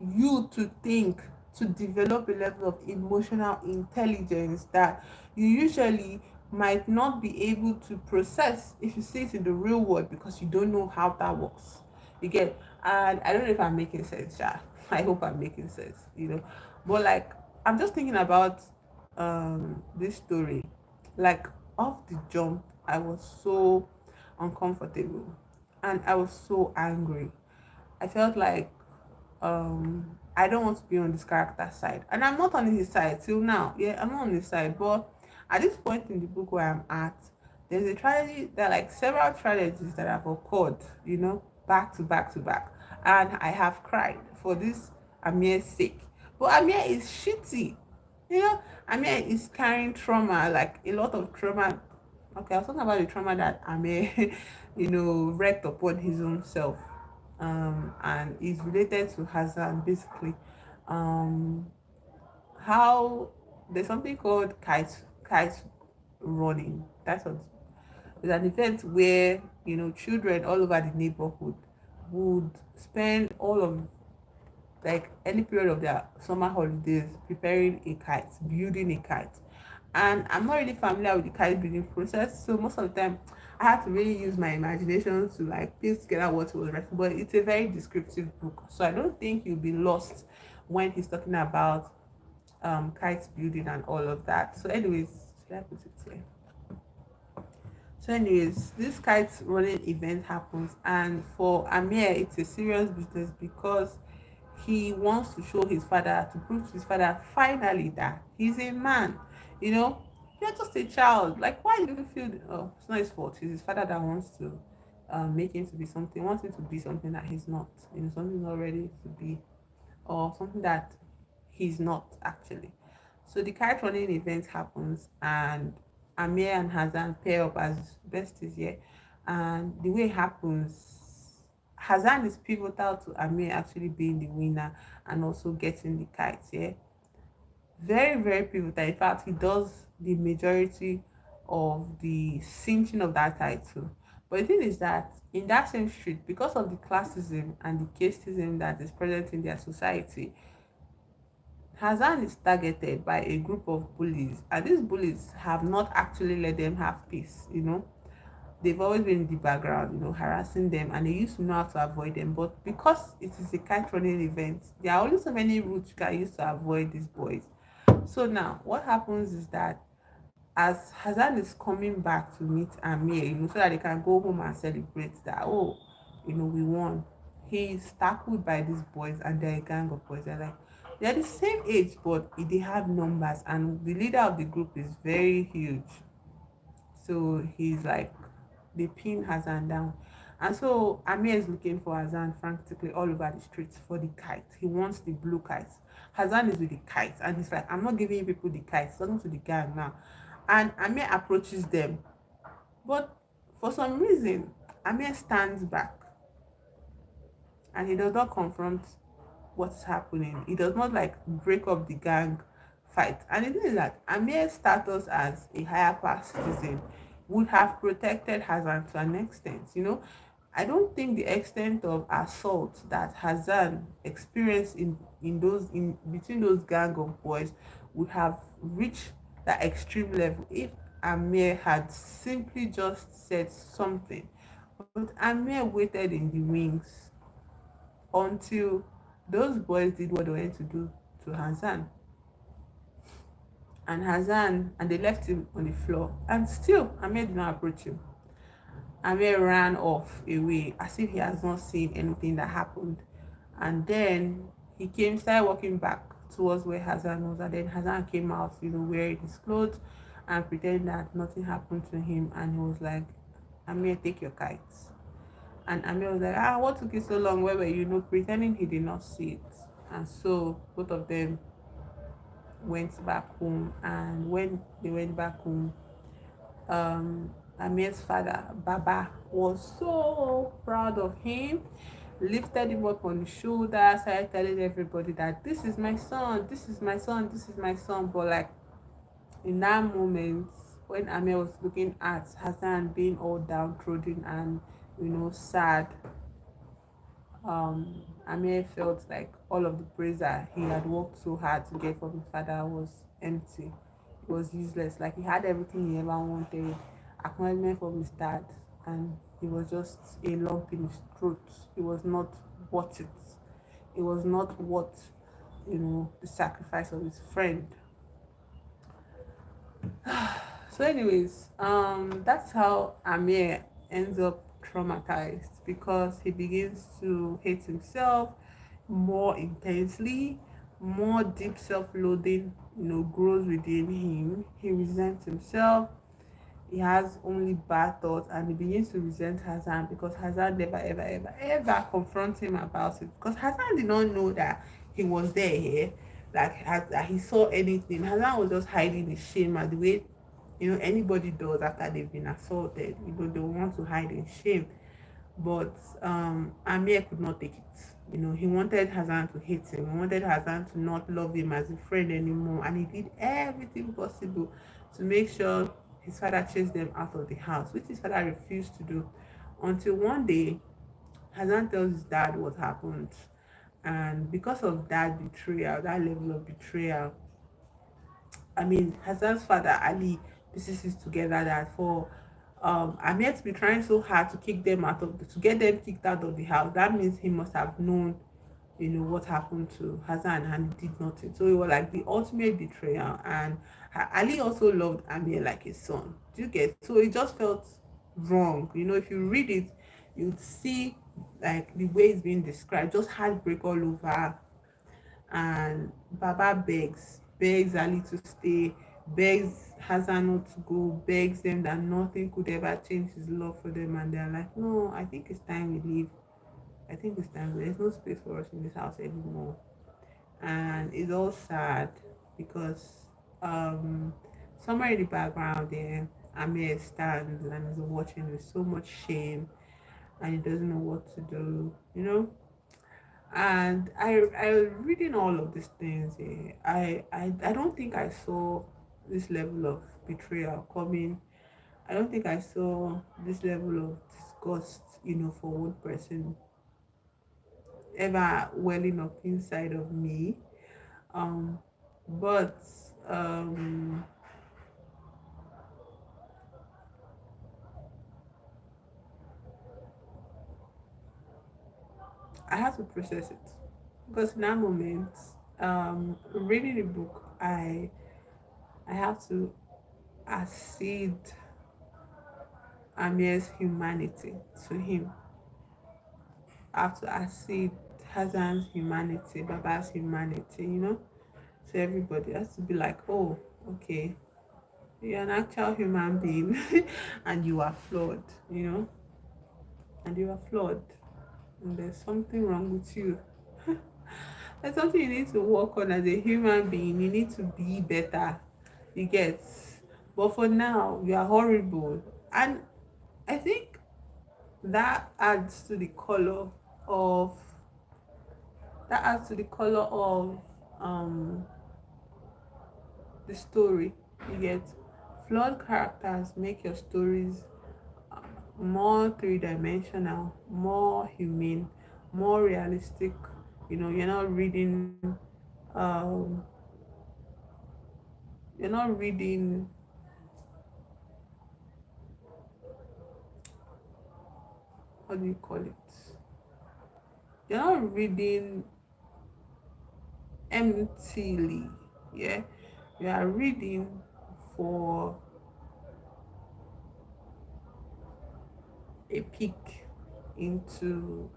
you to think, to develop a level of emotional intelligence that you usually might not be able to process if you see it in the real world, because you don't know how that works. You get, and I don't know if I'm making sense, yeah. I hope I'm making sense, But like, I'm just thinking about this story. Like, off the jump, I was so uncomfortable, and I was so angry. I felt like I don't want to be on this character's side, and I'm not on his side till now. Yeah, I'm not on his side, but at this point in the book where I'm at, there's a tragedy. There are like several tragedies that have occurred, back to back to back, and I have cried for this Amir's sake. But Amir is shitty, you know. Amir is carrying trauma, like a lot of trauma. Okay, I was talking about the trauma that Amir, wreaked upon his own self, and is related to Hassan basically. Um, how there's something called kite running. That's what it's an event where children all over the neighborhood would spend all of like any period of their summer holidays preparing a kite, building a kite. And I'm not really familiar with the kite building process, so most of the time I had to really use my imagination to like piece together what he was writing. But it's a very descriptive book, so I don't think you'll be lost when he's talking about kite building and all of that. So anyways, should I put it here? So, anyways, this kite running event happens, and for Amir, it's a serious business, because he wants to show his father, to prove to his father finally that he's a man. You know, you're just a child. Like, why do you feel? Oh, it's not his fault. It's his father that wants to make him to be something, wants him to be something that he's not. You know, something he's not ready to be, or something that he's not actually. So the kite running event happens, and Amir and Hazan pair up as besties, yeah. And the way it happens, Hazan is pivotal to Amir actually being the winner and also getting the kites, yeah. Very, very pivotal. In fact, he does the majority of the cinching of that title. But the thing is that in that same street, because of the classism and the casteism that is present in their society, Hassan is targeted by a group of bullies, and these bullies have not actually let them have peace. You know, they've always been in the background, you know, harassing them, and they used to know how to avoid them. But because it is a kite running event, there are only so many routes you can use to avoid these boys. So now, what happens is that as Hazan is coming back to meet Amir, you know, so that they can go home and celebrate that, oh, you know, we won. He's tackled by these boys, and they're a gang of boys. They're the same age, but they have numbers, and the leader of the group is very huge. So he's like, they pin Hazan down. And so Amir is looking for Hazan frantically all over the streets for the kite. He wants the blue kite. Hazan is with the kite, and he's like, I'm not giving you people the kite. He's talking to the gang now. And Amir approaches them. But for some reason, Amir stands back and he does not confront what's happening. He does not like break up the gang fight. And the thing is that Amir's status as a higher class citizen would have protected Hazan to an extent. You know, I don't think the extent of assault that Hazan experienced in between those gang of boys would have reached that extreme level if Amir had simply just said something. But Amir waited in the wings until those boys did what they went to do to Hazan. And Hazan, and they left him on the floor. And still, Amir did not approach him. Amir ran off away as if he has not seen anything that happened. And then he started walking back towards where Hazan was. And then Hazan came out, you know, wearing his clothes and pretending that nothing happened to him. And he was like, Amir, take your kites. And Amir was like, what took you so long? Where were you? No, pretending he did not see it. And so both of them went back home. And when they went back home, Amir's father, Baba, was so proud of him, lifted him up on his shoulder, started telling everybody that this is my son, this is my son, this is my son. But like in that moment, when Amir was looking at Hassan being all downtrodden and, you know, sad, Amir felt like all of the praise that he had worked so hard to get from his father was empty. It was useless. Like he had everything he ever wanted, acknowledgement from his dad, and it was just a lump in his throat. It was not worth it. It was not worth, you know, the sacrifice of his friend. So, anyways, that's how Amir ends up traumatized because he begins to hate himself more intensely, more deep self-loathing, you know, grows within him. He resents himself. He has only bad thoughts, and he begins to resent Hassan because Hassan never, ever, ever, ever confronts him about it. Because Hassan did not know that he was there here, that he saw anything. Hassan was just hiding his shame, and the way, you know, anybody does after they've been assaulted. You know, they want to hide in shame. But Amir could not take it. You know, he wanted Hassan to hate him. He wanted Hassan to not love him as a friend anymore, and he did everything possible to make sure his father chased them out of the house, which his father refused to do. Until one day, Hassan tells his dad what happened, and because of that betrayal, that level of betrayal, I mean, Hassan's father Ali pieces it together that for Amir to be trying so hard to kick them out of to get them kicked out of the house, that means he must have known, you know, what happened to Hassan, and he did nothing. So it was like the ultimate betrayal. And Ali also loved Amir like his son. Do you get? So it just felt wrong. You know, if you read it, you'd see like the way it's being described, just heartbreak all over. and Baba begs Ali to stay, begs Hassan not to go, begs them that nothing could ever change his love for them, and they're like, no, I think it's time we leave. I think it's time. There's no space for us in this house anymore. And it's all sad because um somewhere in the background there, Amir stands and is watching with so much shame, and he doesn't know what to do, you know. And I reading all of these things, I don't think I saw this level of betrayal coming. I don't think I saw this level of disgust, for one person ever welling up inside of me. Um, but um, I had to process it because in that moment, reading the book, I have to accede Amir's humanity to him. I have to accede Hazan's humanity, Baba's humanity, to everybody. It has to be like, oh, okay, you're an actual human being and you are flawed, and you are flawed, and there's something wrong with you. There's something you need to work on as a human being. You need to be better. You get. But for now, you are horrible. And I think that adds to the color of that adds to the color of um the story. You get. Flawed characters make your stories more three-dimensional, more humane, more realistic. You're not reading um you're not reading what do you call it? You're not reading emptily. Yeah, you are reading for a peek into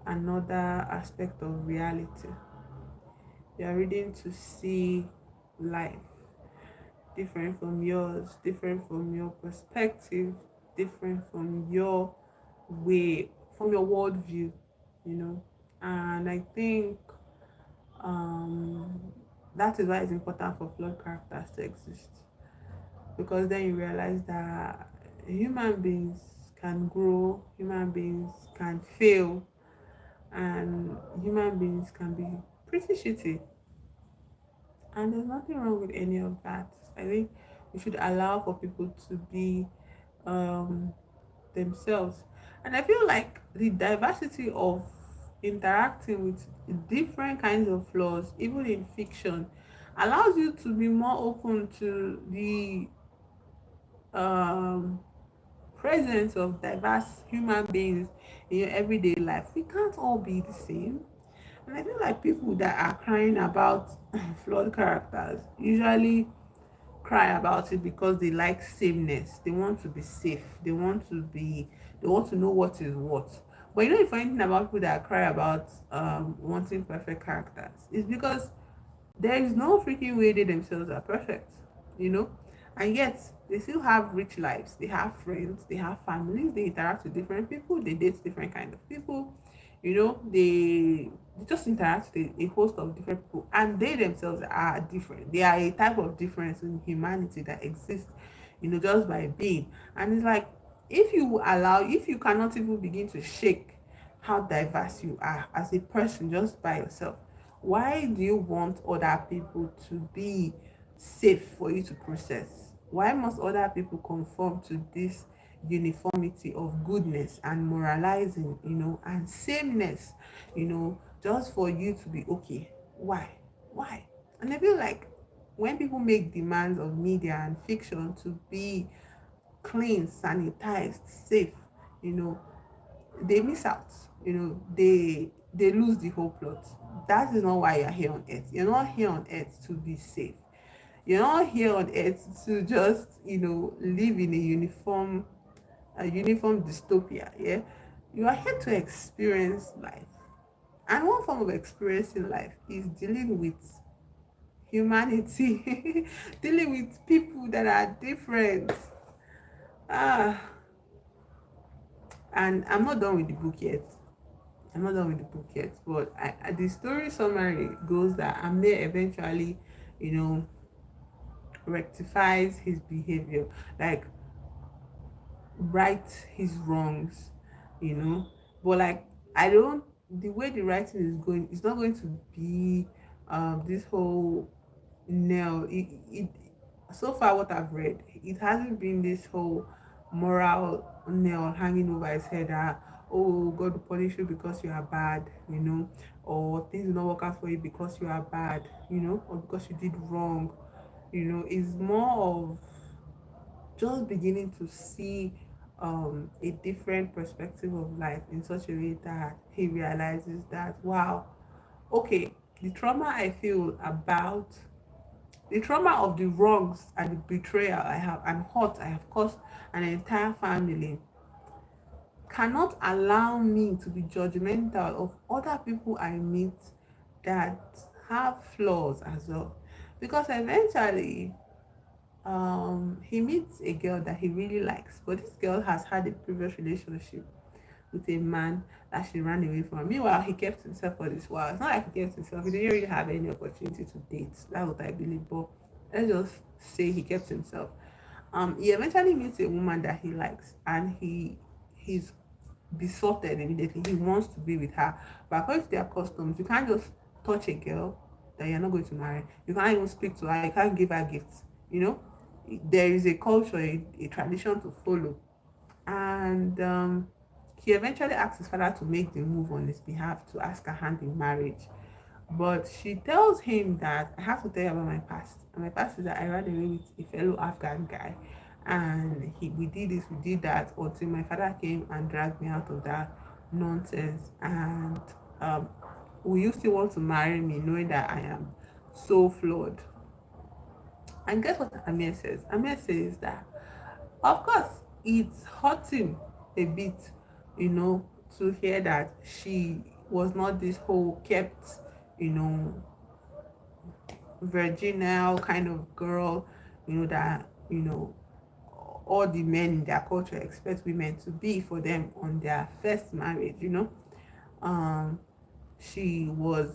another aspect of reality. You are reading to see life different from yours, different from your perspective, different from your way, from your worldview, you know. And I think um, that is why it's important for flawed characters to exist, because then you realize that human beings can grow, human beings can fail, and human beings can be pretty shitty. And there's nothing wrong with any of that. I think we should allow for people to be um, themselves. And I feel like the diversity of interacting with different kinds of flaws, even in fiction, allows you to be more open to the um, presence of diverse human beings in your everyday life. We can't all be the same. And I feel like people that are crying about flawed characters usually cry about it because they like sameness. They want to be safe. They want to know what is what. But the funny thing about people that cry about wanting perfect characters is because there is no freaking way they themselves are perfect, you know, and yet they still have rich lives. They have friends, they have families, they interact with different people, they date different kind of people, they just interact with a host of different people, and they themselves are different. They are a type of difference in humanity that exists, just by being. And it's like, if you cannot even begin to shake how diverse you are as a person just by yourself, why do you want other people to be safe for you to process? Why must other people conform to this uniformity of goodness and moralizing, and sameness, just for you to be okay? Why? And I feel like when people make demands of media and fiction to be clean, sanitized, safe, you know, they miss out. They lose the whole plot. That is not why you're here on earth. You're not here on earth to be safe. You're not here on earth to just live in a uniform dystopia. Yeah, you are here to experience life, And one form of experiencing life is dealing with humanity, dealing with people that are different. Ah, and I'm not done with the book yet. I'm not done with the book yet, but the story summary goes that Amir eventually, you know, rectifies his behavior, like rights his wrongs, you know. But like, I don't, the way the writing is going, it's not going to be this whole nail. So far what I've read, it hasn't been this whole moral nail hanging over his head that, oh, God will punish you because you are bad, you know, or things will not work out for you because you are bad, you know, or because you did wrong, you know. It's more of just beginning to see a different perspective of life in such a way that he realizes that, wow, okay, the trauma I feel about the trauma of the wrongs and the betrayal I have and hurt I have caused an entire family cannot allow me to be judgmental of other people I meet that have flaws as well. Because eventually, he meets a girl that he really likes, but this girl has had a previous relationship with a man that she ran away from. Meanwhile, he kept himself for this while. It's not like he kept himself, he didn't really have any opportunity to date. That's what I believe. But let's just say he kept himself. He eventually meets a woman that he likes, and he's besotted immediately. He wants to be with her. But according to their customs, you can't just touch a girl that you're not going to marry. You can't even speak to her, you can't give her gifts, you know. There is a culture, a tradition to follow. And he eventually asked his father to make the move on his behalf to ask her hand in marriage. But she tells him that I have to tell you about my past. And my past is that I ran away with a fellow Afghan guy. And we did this, we did that until my father came and dragged me out of that nonsense. And um, will you still want to marry me knowing that I am so flawed? And guess what Amir says? Amir says that, of course, it's hurting a bit, you know, to hear that she was not this whole kept, you know, virginal kind of girl, you know, that, you know, all the men in their culture expect women to be for them on their first marriage, you know. Um, she was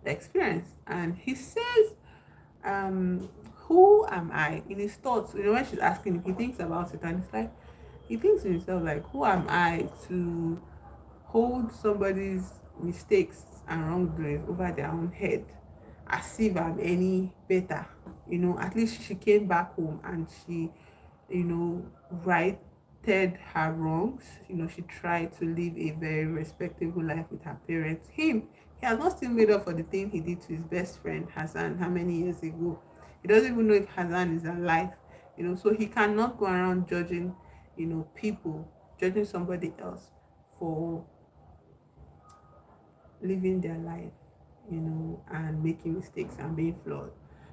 experienced. And he says, um, who am I? In his thoughts, you know, when she's asking him, he thinks about it and it's like, he thinks to himself, like, who am I to hold somebody's mistakes and wrongdoings over their own head as if I'm any better? You know, at least she came back home and she, you know, righted her wrongs. You know, she tried to live a very respectable life with her parents. He has not still made up for the thing he did to his best friend Hassan how many years ago. He doesn't even know if Hassan is alive. You know, so he cannot go around judging, you know, people, judging somebody else for living their life, you know, and making mistakes and being flawed.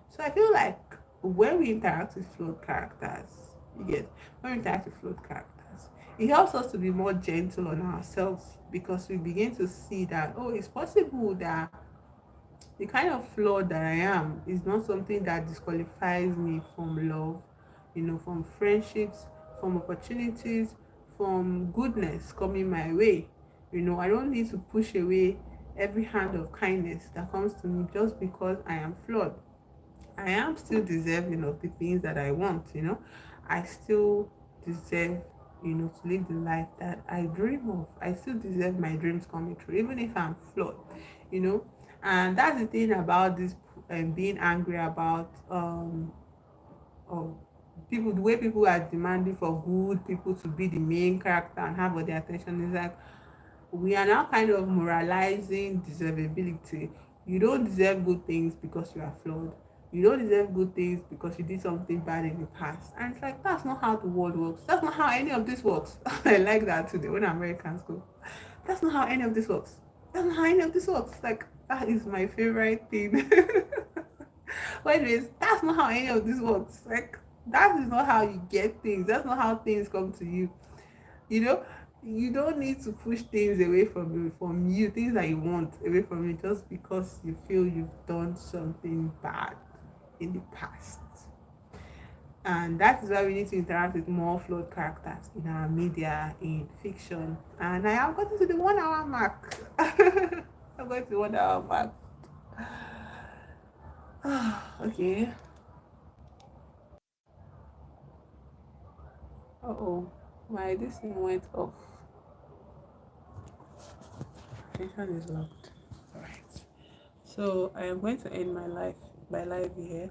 So I feel like when we interact with flawed characters, you get, when we interact with flawed characters, it helps us to be more gentle on ourselves because we begin to see that, oh, it's possible that the kind of flaw that I am is not something that disqualifies me from love, you know, from friendships, from opportunities, from goodness coming my way. You know, I don't need to push away every hand of kindness that comes to me just because I am flawed. I am still deserving of the things that I want, you know. I still deserve, you know, to live the life that I dream of. I still deserve my dreams coming true, even if I'm flawed, you know. And that's the thing about this being angry about or people, the way people are demanding for good people to be the main character and have all the attention is like we are now kind of moralizing deservability. You don't deserve good things because you are flawed. You don't deserve good things because you did something bad in the past. And it's like that's not how the world works. That's not how any of this works. I like that today when Americans go. That's not how any of this works. That's not how any of this works. Like that is my favorite thing. But anyways, that's not how any of this works. Like that is not how you get things. That's not how things come to you. You know, You don't need to push things away from you, things that you want away from you just because you feel you've done something bad in the past. And that is why we need to interact with more flawed characters in our media, in fiction. And I have gotten to the 1 hour mark. I'm going to the 1 hour mark. Okay. Oh, my this thing went off. Attention is locked. Alright. So I am going to end my life here,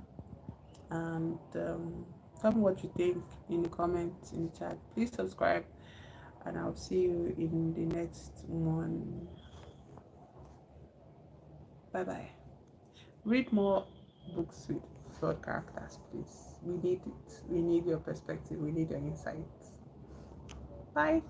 and tell me what you think in the comments, in the chat. Please subscribe, and I'll see you in the next one. Bye bye. Read more books with flawed characters, please. We need it. We need your perspective. We need your insights. Bye.